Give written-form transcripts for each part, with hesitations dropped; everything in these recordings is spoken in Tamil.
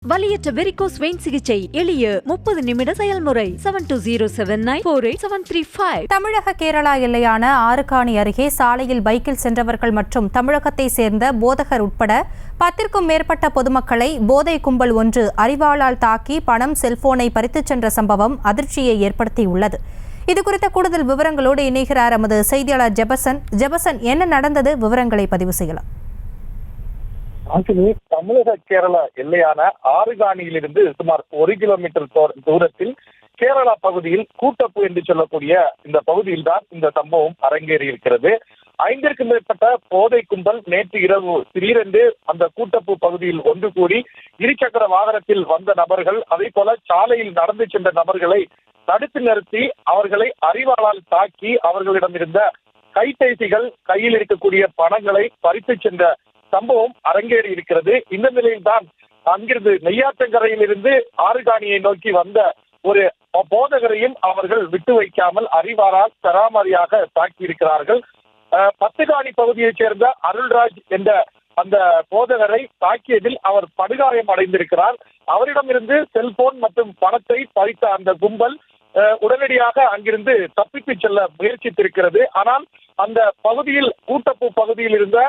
வலியற்ற வெரிகோஸ் வெயின் சிகிச்சை எளிய 30 நிமிட செயல்முறை 7209487335. தமிழக கேரளா எல்லையான ஆறுகாணி அருகே சாலையில் பைக்கில் சென்றவர்கள் மற்றும் தமிழகத்தை சேர்ந்த போதகர் உட்பட 10க்கும் மேற்பட்ட பொதுமக்களை போதை கும்பல் ஒன்று அரிவாளால் தாக்கி பணம் செல்போனை பறித்துச் சென்ற சம்பவம் அதிர்ச்சியை ஏற்படுத்தியுள்ளது. இதுகுறித்த கூடுதல் விவரங்களோடு இணைகிறார் எமது செய்தியாளர் ஜெபசன். என்ன நடந்தது? விவரங்களை பதிவு செய்யலாம். தமிழக கேரளா எல்லையான ஆறுகாணியிலிருந்து சுமார் 1 கிலோமீட்டர் தூரத்தில் கேரளா பகுதியில் கூட்டப்பு என்று சொல்லக்கூடிய இந்த பகுதியில் தான் இந்த சம்பவம் அரங்கேறி இருக்கிறது. 5க்கும் மேற்பட்ட போதை கும்பல் நேற்று இரவு திடீரென்று அந்த கூட்டப்பு பகுதியில் ஒன்று கூடி இருசக்கர வாகனத்தில் வந்த நபர்கள், அதே போல சாலையில் நடந்து சென்ற நபர்களை தடுத்து நிறுத்தி அவர்களை அரிவாளால் தாக்கி அவர்களிடம் இருந்த கைபேசிகள், கையில் இருக்கக்கூடிய பணங்களை பறித்து சென்ற சம்பவம் அரங்கேறி இருக்கிறது. இந்த நிலையில் தான் அங்கிருந்து நெய்யாற்றங்கரையில் இருந்து ஆறுகாணியை நோக்கி வந்த ஒரு போதகரையும் அவர்கள் விட்டு வைக்காமல் அரிவாளால் சராமரியாக தாக்கி இருக்கிறார்கள். பத்துகாணி பகுதியைச் சேர்ந்த அருள்ராஜ் என்ற அந்த போதகரை தாக்கியதில் அவர் படுகாயம் அடைந்திருக்கிறார். அவரிடமிருந்து செல்போன் மற்றும் பணத்தை பறித்த அந்த கும்பல் உடனடியாக அங்கிருந்து தப்பித்து செல்ல முயற்சித்திருக்கிறது. ஆனால் அந்த பகுதியில் கூட்டப்பு பகுதியில் இருந்த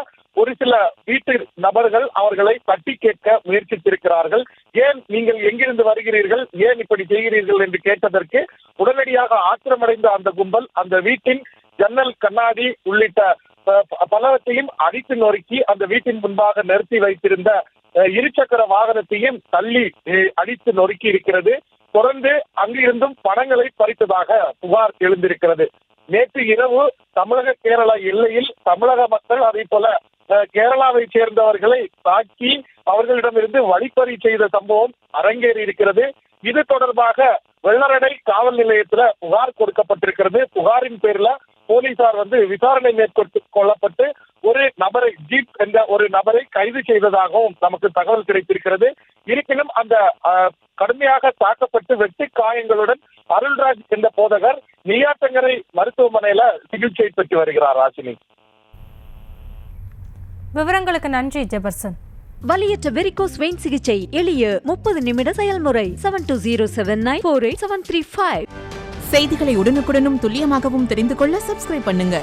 ஒரு சில வீட்டு நபர்கள் அவர்களை தட்டி கேட்க முயற்சித்திருக்கிறார்கள். ஏன் நீங்கள் எங்கிருந்து வருகிறீர்கள், ஏன் இப்படி செய்கிறீர்கள் என்று கேட்டதற்கு உடனடியாக ஆத்திரமடைந்த அந்த கும்பல் அந்த வீட்டின் ஜன்னல், கண்ணாடி உள்ளிட்ட பலவற்றையும் அடித்து நொறுக்கி அந்த வீட்டின் முன்பாக நிறுத்தி வைத்திருந்த இருசக்கர வாகனத்தையும் தள்ளி அடித்து நொறுக்கி இருக்கிறது. தொடர்ந்து அங்கிருந்தும் பணங்களை பறித்ததாக புகார் எழுந்திருக்கிறது. நேற்று இரவு தமிழக கேரளா எல்லையில் தமிழக மக்கள், அதே போல கேரளாவை சேர்ந்தவர்களை தாக்கி அவர்களிடமிருந்து வழிப்பறி செய்த சம்பவம் அரங்கேறி இருக்கிறது. இது தொடர்பாக வெள்ளரடை காவல் நிலையத்தில் புகார் கொடுக்கப்பட்டிருக்கிறது. புகாரின் பேர்ல போலீசார் விசாரணை மேற்கொள்ளப்பட்டு ஒரு நபரை, ஜீப் என்ற ஒரு நபரை கைது செய்ததாகவும் நமக்கு தகவல் கிடைத்திருக்கிறது. இருப்பினும் அந்த கடுமையாக தாக்கப்பட்டு வெட்டு காயங்களுடன் அருள்ராஜ் என்ற போதகர் நெய்யாற்றங்கரை மருத்துவமனையில சிகிச்சை பெற்று வருகிறார். ராசினி, விவரங்களுக்கு நன்றி ஜெபர்சன். வலியற்ற வெரிகோஸ் வெயின் சிகிச்சை எளிய 30 நிமிட செயல்முறை 7209487335. செய்திகளை உடனுக்குடனும் துல்லியமாகவும் தெரிந்து கொள்ள சப்ஸ்கிரைப் பண்ணுங்க.